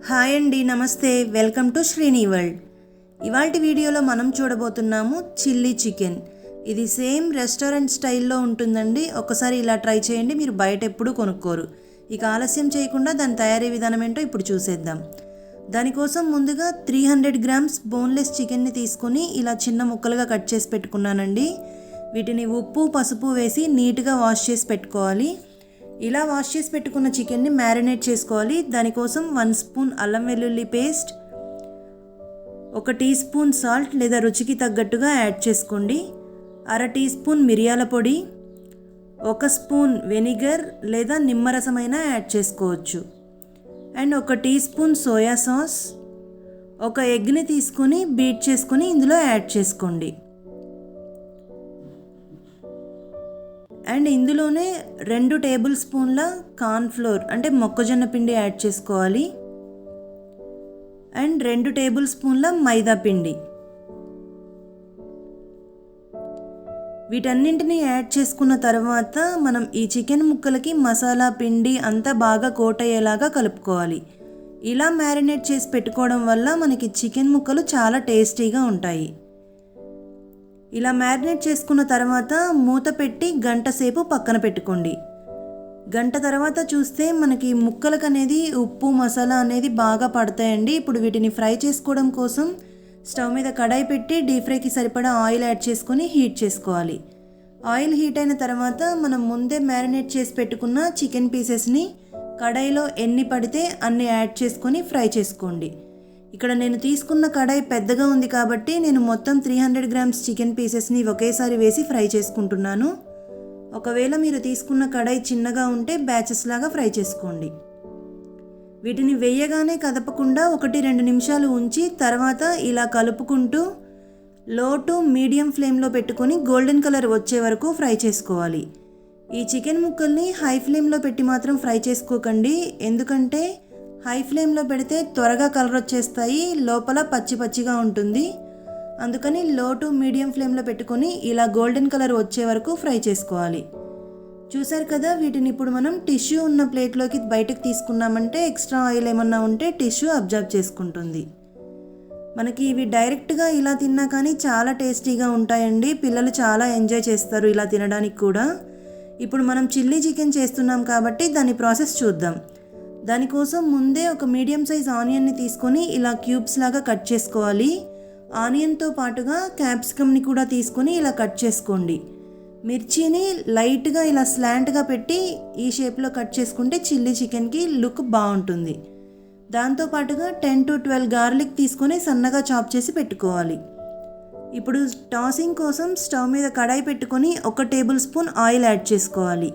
Hi అండి, నమస్తే. Welcome to Srini world. ఇవాల్టి వీడియోలో మనం చూడబోతున్నాము చిల్లీ చికెన్. ఇది సేమ్ రెస్టారెంట్ స్టైల్లో ఉంటుందండి. ఒకసారి ఇలా ట్రై చేయండి, మీరు బయట ఎప్పుడూ కొనుక్కోరు. ఇక ఆలస్యం చేయకుండా దాని తయారీ విధానం ఏంటో ఇప్పుడు చూసేద్దాం. దానికోసం ముందుగా 300 గ్రామ్స్ బోన్లెస్ చికెన్ని తీసుకొని ఇలా చిన్న ముక్కలుగా కట్ చేసి పెట్టుకున్నానండి. వీటిని ఉప్పు, పసుపు వేసి నీట్గా వాష్ చేసి పెట్టుకోవాలి. ఇలా వాష్ చేసి పెట్టుకున్న చికెన్ని మ్యారినేట్ చేసుకోవాలి. దానికోసం 1 స్పూన్ అల్లం వెల్లుల్లి పేస్ట్, 1 టీ స్పూన్ సాల్ట్ లేదా రుచికి తగ్గట్టుగా యాడ్ చేసుకోండి. 1/2 టీ స్పూన్ మిరియాల పొడి, 1 స్పూన్ వెనిగర్ లేదా నిమ్మరసమైనా యాడ్ చేసుకోవచ్చు. And 1 teaspoon soya sauce, 1 ఎగ్ని తీసుకొని బీట్ చేసుకొని ఇందులో యాడ్ చేసుకోండి. అండ్ ఇందులోనే 2 టేబుల్ స్పూన్ల కార్న్ఫ్లోర్ అంటే మొక్కజొన్న పిండి యాడ్ చేసుకోవాలి. అండ్ 2 టేబుల్ స్పూన్ల మైదా పిండి. వీటన్నింటినీ యాడ్ చేసుకున్న తర్వాత మనం ఈ చికెన్ ముక్కలకి మసాలా పిండి అంతా బాగా కోట్ అయ్యేలాగా కలుపుకోవాలి. ఇలా మ్యారినేట్ చేసి పెట్టుకోవడం వల్ల మనకి చికెన్ ముక్కలు చాలా టేస్టీగా ఉంటాయి. ఇలా మ్యారినేట్ చేసుకున్న తర్వాత మూత పెట్టి గంట సేపు పక్కన పెట్టుకోండి. గంట తర్వాత చూస్తే మనకి ముక్కలకు అనేది ఉప్పు, మసాలా అనేది బాగా పడతాయండి. ఇప్పుడు వీటిని ఫ్రై చేసుకోవడం కోసం స్టవ్ మీద కడాయి పెట్టి డీప్ ఫ్రైకి సరిపడా ఆయిల్ యాడ్ చేసుకొని హీట్ చేసుకోవాలి. ఆయిల్ హీట్ అయిన తర్వాత మనం ముందే మ్యారినేట్ చేసి పెట్టుకున్న చికెన్ పీసెస్ని కడాయిలో ఎన్ని పడితే అన్ని యాడ్ చేసుకొని ఫ్రై చేసుకోండి. ఇక్కడ నేను తీసుకున్న కడాయి పెద్దగా ఉంది కాబట్టి నేను మొత్తం 300 గ్రామ్స్ చికెన్ పీసెస్ని ఒకేసారి వేసి ఫ్రై చేసుకుంటున్నాను. ఒకవేళ మీరు తీసుకున్న కడాయి చిన్నగా ఉంటే బ్యాచెస్ లాగా ఫ్రై చేసుకోండి. వీటిని వేయగానే కదపకుండా 1-2 నిమిషాలు ఉంచి తర్వాత ఇలా కలుపుకుంటూ లో టు మీడియం ఫ్లేమ్లో పెట్టుకొని గోల్డెన్ కలర్ వచ్చే వరకు ఫ్రై చేసుకోవాలి. ఈ చికెన్ ముక్కల్ని హై ఫ్లేమ్లో పెట్టి మాత్రం ఫ్రై చేసుకోకండి, ఎందుకంటే హై ఫ్లేమ్లో పెడితే త్వరగా కలర్ వచ్చేస్తాయి, లోపల పచ్చి పచ్చిగా ఉంటుంది. అందుకని లో టు మీడియం ఫ్లేమ్లో పెట్టుకొని ఇలా గోల్డెన్ కలర్ వచ్చే వరకు ఫ్రై చేసుకోవాలి. చూసారు కదా, వీటిని ఇప్పుడు మనం టిష్యూ ఉన్న ప్లేట్లోకి బయటకు తీసుకున్నామంటే ఎక్స్ట్రా ఆయిల్ ఏమన్నా ఉంటే టిష్యూ అబ్జర్వ్ చేసుకుంటుంది. మనకి ఇవి డైరెక్ట్గా ఇలా తిన్నా కానీ చాలా టేస్టీగా ఉంటాయండి. పిల్లలు చాలా ఎంజాయ్ చేస్తారు ఇలా తినడానికి కూడా. ఇప్పుడు మనం చిల్లీ చికెన్ చేస్తున్నాం కాబట్టి దాని ప్రాసెస్ చూద్దాం. దానికోసం ముందే ఒక మీడియం సైజ్ ఆనియన్ని తీసుకొని ఇలా క్యూబ్స్ లాగా కట్ చేసుకోవాలి. ఆనియన్తో పాటుగా క్యాప్సికమ్ని కూడా తీసుకొని ఇలా కట్ చేసుకోండి. మిర్చిని లైట్గా ఇలా స్లాంట్గా పెట్టి ఈ షేప్లో కట్ చేసుకుంటే చిల్లీ చికెన్కి లుక్ బాగుంటుంది. దాంతోపాటుగా 10-12 గార్లిక్ తీసుకొని సన్నగా చాప్ చేసి పెట్టుకోవాలి. ఇప్పుడు టాసింగ్ కోసం స్టవ్ మీద కడాయి పెట్టుకొని 1 టేబుల్ స్పూన్ ఆయిల్ యాడ్ చేసుకోవాలి.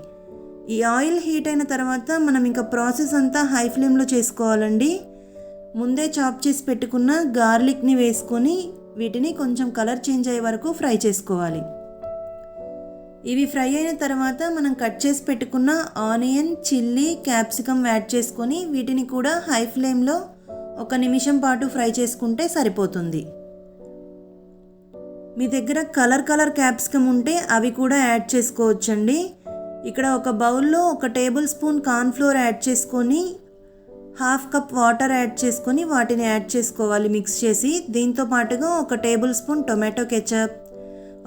ఈ ఆయిల్ హీట్ అయిన తర్వాత మనం ఇంకా ప్రాసెస్ అంతా హై ఫ్లేమ్లో చేసుకోవాలండి. ముందే చాప్ చేసి పెట్టుకున్న గార్లిక్ని వేసుకొని వీటిని కొంచెం కలర్ చేంజ్ అయ్యే వరకు ఫ్రై చేసుకోవాలి. ఇవి ఫ్రై అయిన తర్వాత మనం కట్ చేసి పెట్టుకున్న ఆనియన్, చిల్లీ, క్యాప్సికమ్ యాడ్ చేసుకొని వీటిని కూడా హై ఫ్లేమ్లో 1 నిమిషం పాటు ఫ్రై చేసుకుంటే సరిపోతుంది. మీ దగ్గర కలర్ క్యాప్సికమ్ ఉంటే అవి కూడా యాడ్ చేసుకోవచ్చండి. ఇక్కడ ఒక బౌల్లో 1 టేబుల్ స్పూన్ కార్న్ఫ్లోర్ యాడ్ చేసుకొని 1/2 కప్ వాటర్ యాడ్ చేసుకొని వాటిని యాడ్ చేసుకోవాలి మిక్స్ చేసి. దీంతో పాటుగా 1 tablespoon tomato ketchup,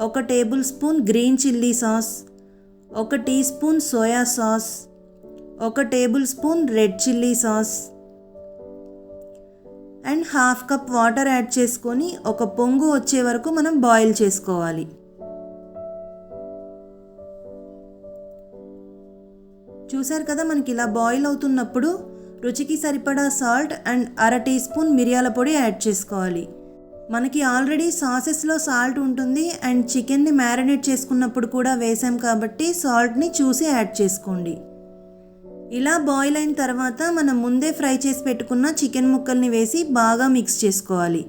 1 tablespoon green chilli sauce, 1 teaspoon soya sauce, 1 tablespoon red chilli sauce and 1/2 cup water add చేసుకొని ఒక పొంగు వచ్చే వరకు మనం బాయిల్ చేసుకోవాలి. చూసారు కదా, మనకి ఇలా బాయిల్ అవుతున్నప్పుడు రుచికి సరిపడా సాల్ట్ అండ్ 1/2 టీ స్పూన్ మిరియాల పొడి యాడ్ చేసుకోవాలి. మనకి ఆల్రెడీ సాసెస్లో సాల్ట్ ఉంటుంది అండ్ చికెన్ని మ్యారినేట్ చేసుకున్నప్పుడు కూడా వేసాం కాబట్టి సాల్ట్ని చూసి యాడ్ చేసుకోండి. ఇలా బాయిల్ అయిన తర్వాత మనం ముందే ఫ్రై చేసి పెట్టుకున్న చికెన్ ముక్కల్ని వేసి బాగా మిక్స్ చేసుకోవాలి.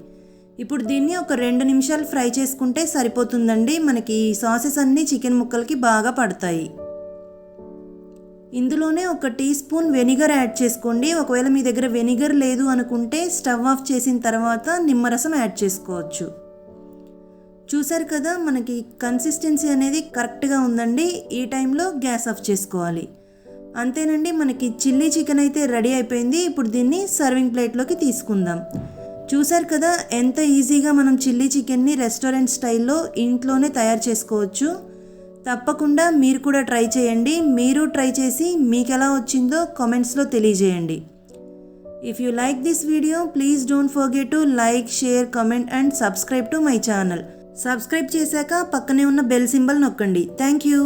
ఇప్పుడు దీన్ని ఒక 2 నిమిషాలు ఫ్రై చేసుకుంటే సరిపోతుందండి. మనకి ఈ సాసెస్ అన్నీ చికెన్ ముక్కలకి బాగా పడతాయి. ఇందులోనే 1 టీ స్పూన్ వెనిగర్ యాడ్ చేసుకోండి. ఒకవేళ మీ దగ్గర వెనిగర్ లేదు అనుకుంటే స్టవ్ ఆఫ్ చేసిన తర్వాత నిమ్మరసం యాడ్ చేసుకోవచ్చు. చూసారు కదా, మనకి కన్సిస్టెన్సీ అనేది కరెక్ట్గా ఉందండి. ఈ టైంలో గ్యాస్ ఆఫ్ చేసుకోవాలి. అంతేనండి, మనకి చిల్లీ చికెన్ అయితే రెడీ అయిపోయింది. ఇప్పుడు దీన్ని సర్వింగ్ ప్లేట్లోకి తీసుకుందాం. చూసారు కదా ఎంత ఈజీగా మనం చిల్లీ చికెన్ని రెస్టారెంట్ స్టైల్లో ఇంట్లోనే తయారు చేసుకోవచ్చు. తప్పకుండా మీరు కూడా ట్రై చేయండి. మీరు ట్రై చేసి మీకు ఎలా వచ్చిందో కామెంట్స్లో తెలియజేయండి. If you like this video, please don't forget to like, share, comment and subscribe to my channel. Subscribe చేశాక పక్కనే ఉన్న బెల్ సింబల్ నొక్కండి. Thank you.